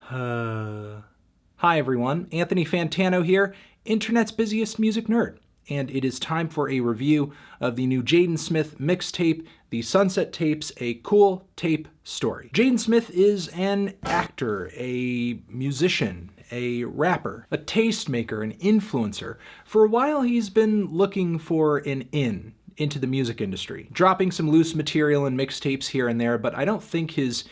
Hi everyone, Anthony Fantano here, internet's busiest music nerd, and it is time for a review of the new Jaden Smith mixtape, The Sunset Tapes, A Cool Tape Story. Jaden Smith is an actor, a musician, a rapper, a tastemaker, an influencer. For a while he's been looking for an into the music industry, dropping some loose material and mixtapes here and there, but I don't think his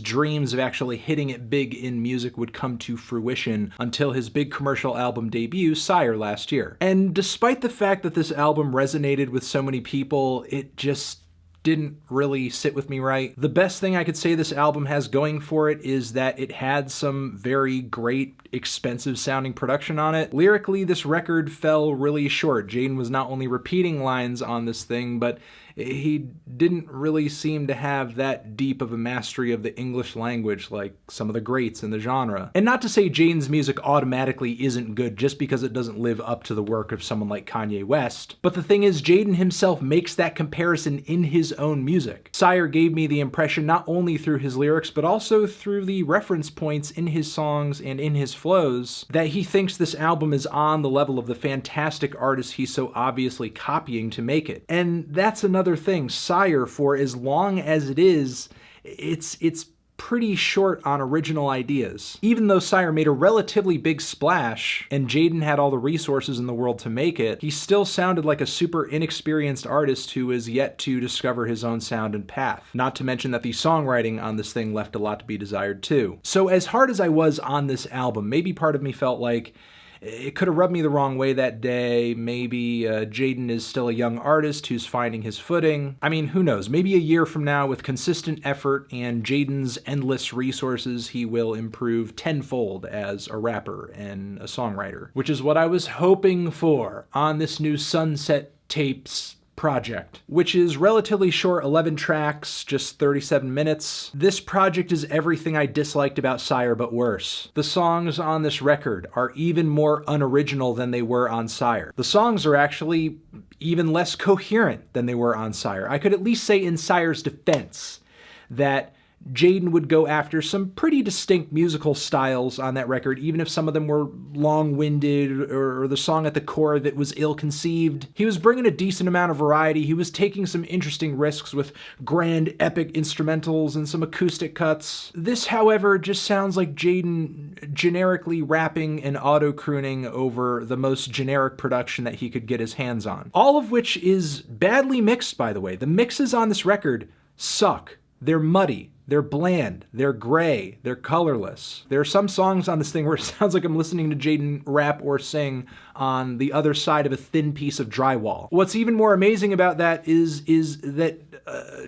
dreams of actually hitting it big in music would come to fruition until his big commercial album debut, Sire, last year. And despite the fact that this album resonated with so many people, it just didn't really sit with me right. The best thing I could say this album has going for it is that it had some very great, expensive sounding production on it. Lyrically, this record fell really short. Jaden was not only repeating lines on this thing, but he didn't really seem to have that deep of a mastery of the English language like some of the greats in the genre. And not to say Jaden's music automatically isn't good just because it doesn't live up to the work of someone like Kanye West, but the thing is, Jaden himself makes that comparison in his own music. Sire gave me the impression not only through his lyrics, but also through the reference points in his songs and in his flows, that he thinks this album is on the level of the fantastic artist he's so obviously copying to make it. And that's another thing. Sire, for as long as it is, it's pretty short on original ideas. Even though Sire made a relatively big splash and Jaden had all the resources in the world to make it, he still sounded like a super inexperienced artist who is yet to discover his own sound and path. Not to mention that the songwriting on this thing left a lot to be desired too. So as hard as I was on this album, maybe part of me felt like it could have rubbed me the wrong way that day. Maybe Jaden is still a young artist who's finding his footing. I mean, who knows? Maybe a year from now, with consistent effort and Jaden's endless resources, he will improve tenfold as a rapper and a songwriter, which is what I was hoping for on this new Sunset Tapes project, which is relatively short, 11 tracks, just 37 minutes. This project is everything I disliked about Sire, but worse. The songs on this record are even more unoriginal than they were on Sire. The songs are actually even less coherent than they were on Sire. I could at least say in Sire's defense that Jaden would go after some pretty distinct musical styles on that record, even if some of them were long-winded or the song at the core of it was ill-conceived. He was bringing a decent amount of variety. He was taking some interesting risks with grand, epic instrumentals and some acoustic cuts. This, however, just sounds like Jaden generically rapping and auto-crooning over the most generic production that he could get his hands on. All of which is badly mixed, by the way. The mixes on this record suck. They're muddy. They're bland, they're gray, they're colorless. There are some songs on this thing where it sounds like I'm listening to Jaden rap or sing on the other side of a thin piece of drywall. What's even more amazing about that is that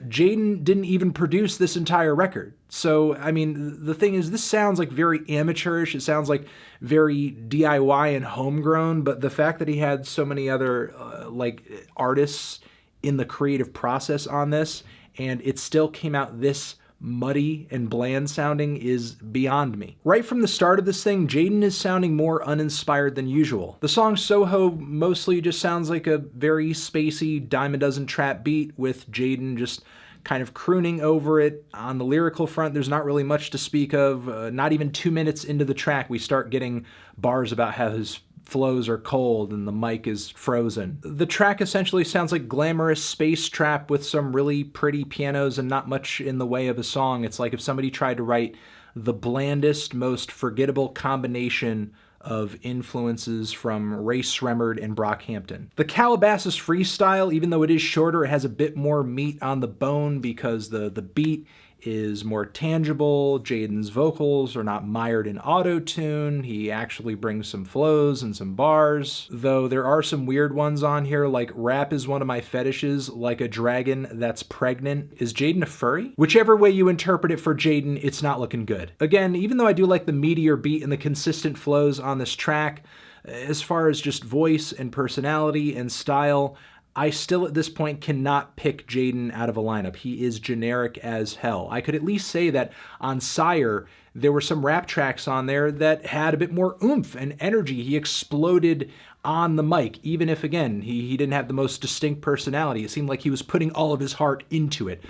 Jaden didn't even produce this entire record. So, I mean, the thing is, this sounds like very amateurish, it sounds like very DIY and homegrown, but the fact that he had so many other artists in the creative process on this, and it still came out this muddy and bland sounding is beyond me. Right from the start of this thing, Jaden is sounding more uninspired than usual. The song Soho mostly just sounds like a very spacey dime a dozen trap beat with Jaden just kind of crooning over it. On the lyrical front, there's not really much to speak of. Not even 2 minutes into the track, we start getting bars about how his flows are cold and the mic is frozen. The track essentially sounds like glamorous space trap with some really pretty pianos and not much in the way of a song. It's like if somebody tried to write the blandest, most forgettable combination of influences from Ray Sremmurd and Brockhampton. The Calabasas freestyle, even though it is shorter, it has a bit more meat on the bone because the beat is more tangible. Jaden's vocals are not mired in auto-tune. He actually brings some flows and some bars, though there are some weird ones on here, like rap is one of my fetishes, like a dragon that's pregnant. Is Jaden a furry? Whichever way you interpret it for Jaden, it's not looking good. Again, even though I do like the meatier beat and the consistent flows on this track, as far as just voice and personality and style, I still at this point cannot pick Jaden out of a lineup. He is generic as hell. I could at least say that on Sire, there were some rap tracks on there that had a bit more oomph and energy. He exploded on the mic, even if, again, he didn't have the most distinct personality. It seemed like he was putting all of his heart into it.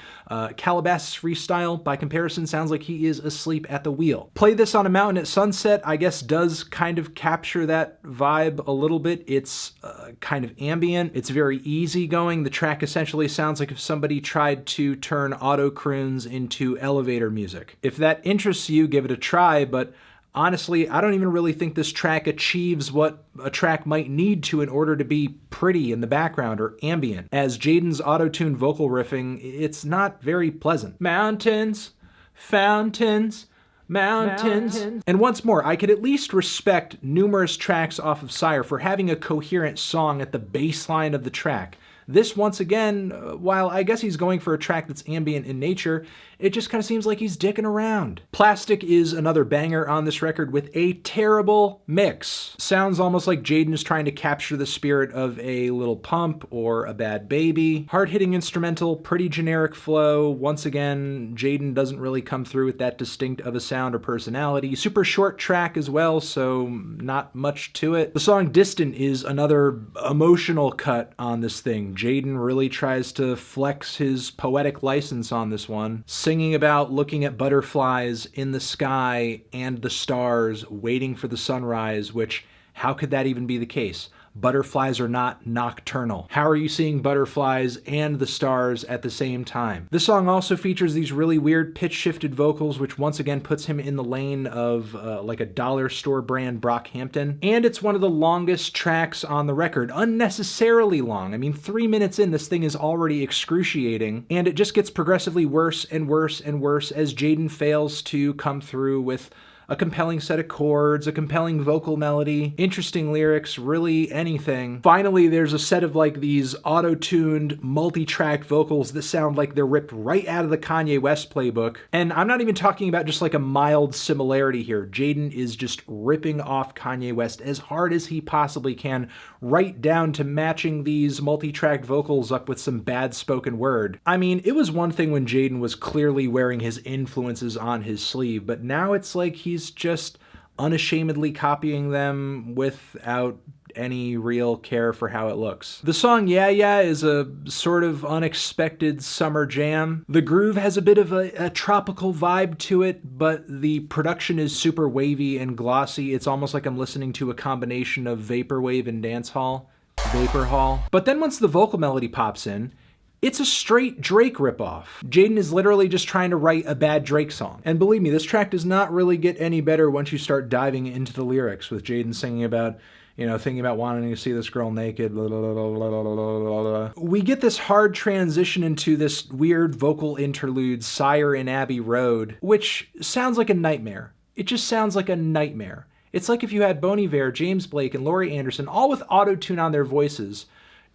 Calabasas freestyle, by comparison, sounds like he is asleep at the wheel. Play This on a Mountain at Sunset, I guess, does kind of capture that vibe a little bit. It's kind of ambient. It's very easygoing. The track essentially sounds like if somebody tried to turn auto croons into elevator music. If that interests you, give it a try, but honestly, I don't even really think this track achieves what a track might need to in order to be pretty in the background or ambient. As Jaden's auto-tuned vocal riffing, it's not very pleasant. Mountains, fountains, mountains. And once more, I could at least respect numerous tracks off of Sire for having a coherent song at the baseline of the track. This, once again, while I guess he's going for a track that's ambient in nature, it just kind of seems like he's dicking around. Plastic is another banger on this record with a terrible mix. Sounds almost like Jaden is trying to capture the spirit of a Lil Pump or a Bad Baby. Hard-hitting instrumental, pretty generic flow. Once again, Jaden doesn't really come through with that distinct of a sound or personality. Super short track as well, so not much to it. The song Distant is another emotional cut on this thing. Jaden really tries to flex his poetic license on this one, singing about looking at butterflies in the sky and the stars, waiting for the sunrise, which, how could that even be the case? Butterflies are not nocturnal. How are you seeing butterflies and the stars at the same time? This song also features these really weird pitch-shifted vocals, which once again puts him in the lane of like a dollar store brand Brockhampton. And it's one of the longest tracks on the record, unnecessarily long. I mean, 3 minutes in, this thing is already excruciating, and it just gets progressively worse and worse and worse as Jaden fails to come through with a compelling set of chords, a compelling vocal melody, interesting lyrics, really anything. Finally, there's a set of like these auto-tuned, multi-track vocals that sound like they're ripped right out of the Kanye West playbook. And I'm not even talking about just like a mild similarity here. Jaden is just ripping off Kanye West as hard as he possibly can, right down to matching these multi-track vocals up with some bad spoken word. I mean, it was one thing when Jaden was clearly wearing his influences on his sleeve, but now it's like he's just unashamedly copying them without any real care for how it looks. The song Yeah Yeah is a sort of unexpected summer jam. The groove has a bit of a tropical vibe to it, but the production is super wavy and glossy. It's almost like I'm listening to a combination of vaporwave and dancehall. Vapor Hall. But then once the vocal melody pops in, it's a straight Drake ripoff. Jaden is literally just trying to write a bad Drake song. And believe me, this track does not really get any better once you start diving into the lyrics, with Jaden singing about, you know, thinking about wanting to see this girl naked, blah, blah, blah, blah, blah, blah, blah. We get this hard transition into this weird vocal interlude, Sire and Abbey Road, which sounds like a nightmare. It just sounds like a nightmare. It's like if you had Bon Iver, James Blake, and Laurie Anderson, all with auto-tune on their voices,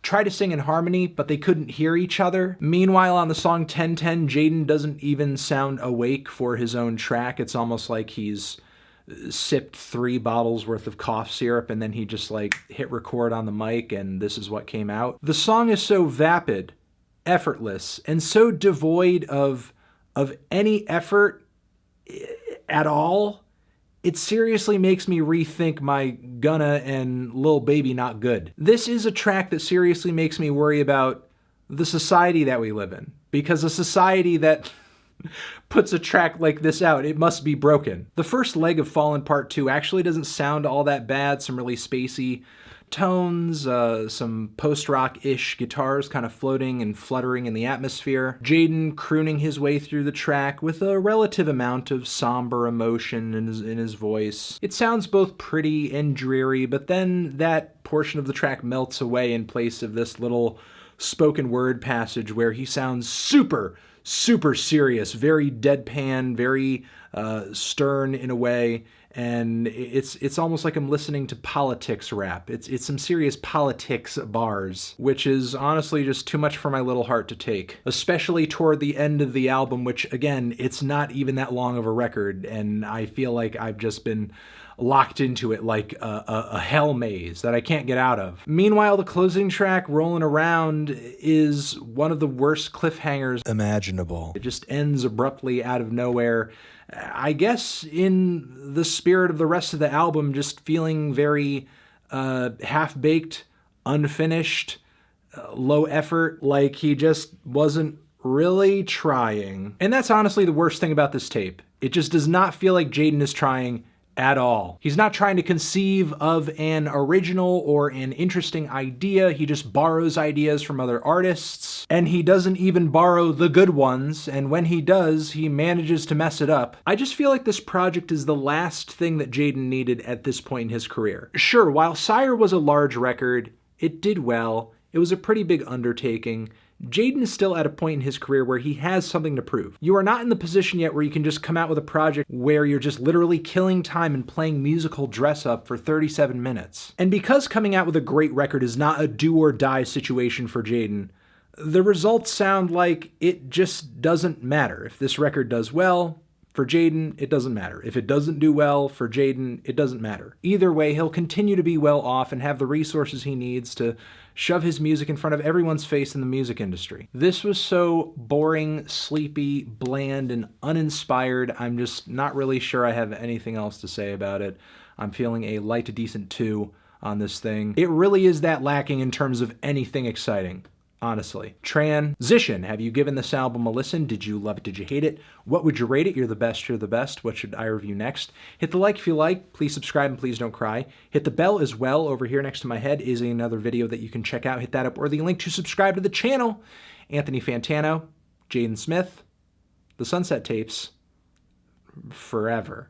try to sing in harmony, but they couldn't hear each other. Meanwhile, on the song 1010, Jaden doesn't even sound awake for his own track. It's almost like he's sipped 3 bottles worth of cough syrup and then he just like hit record on the mic and this is what came out. The song is so vapid, effortless, and so devoid of any effort at all. It seriously makes me rethink my Gunna and Lil Baby Not Good. This is a track that seriously makes me worry about the society that we live in. Because a society that puts a track like this out, it must be broken. The first leg of Fallen Part 2 actually doesn't sound all that bad. Some really spacey tones, some post-rock-ish guitars kind of floating and fluttering in the atmosphere. Jaden crooning his way through the track with a relative amount of somber emotion in his voice. It sounds both pretty and dreary, but then that portion of the track melts away in place of this little spoken word passage where he sounds super serious, very deadpan, very stern in a way, and it's almost like I'm listening to politics rap. It's some serious politics bars, which is honestly just too much for my little heart to take, especially toward the end of the album, which again, it's not even that long of a record, and I feel like I've just been locked into it like a hell maze that I can't get out of. Meanwhile, the closing track, Rolling Around, is one of the worst cliffhangers imaginable. It just ends abruptly out of nowhere I guess in the spirit of the rest of the album, just feeling very half-baked, unfinished, low effort, like he just wasn't really trying. And that's honestly the worst thing about this tape. It just does not feel like Jaden is trying at all. He's not trying to conceive of an original or an interesting idea. He just borrows ideas from other artists, and he doesn't even borrow the good ones, and when he does, he manages to mess it up. I just feel like this project is the last thing that Jaden needed at this point in his career. Sure, while Sire was a large record, it did well, it was a pretty big undertaking, Jaden is still at a point in his career where he has something to prove. You are not in the position yet where you can just come out with a project where you're just literally killing time and playing musical dress-up for 37 minutes. And because coming out with a great record is not a do-or-die situation for Jaden, the results sound like it just doesn't matter. If this record does well, for Jaden, it doesn't matter. If it doesn't do well, for Jaden, it doesn't matter. Either way, he'll continue to be well off and have the resources he needs to shove his music in front of everyone's face in the music industry. This was so boring, sleepy, bland, and uninspired. I'm just not really sure I have anything else to say about it. I'm feeling a light to decent 2 on this thing. It really is that lacking in terms of anything exciting. Honestly. Transition. Have you given this album a listen? Did you love it? Did you hate it? What would you rate it? You're the best. You're the best. What should I review next? Hit the like if you like. Please subscribe and please don't cry. Hit the bell as well. Over here next to my head is another video that you can check out. Hit that up or the link to subscribe to the channel. Anthony Fantano, Jaden Smith, The Sunset Tapes, forever.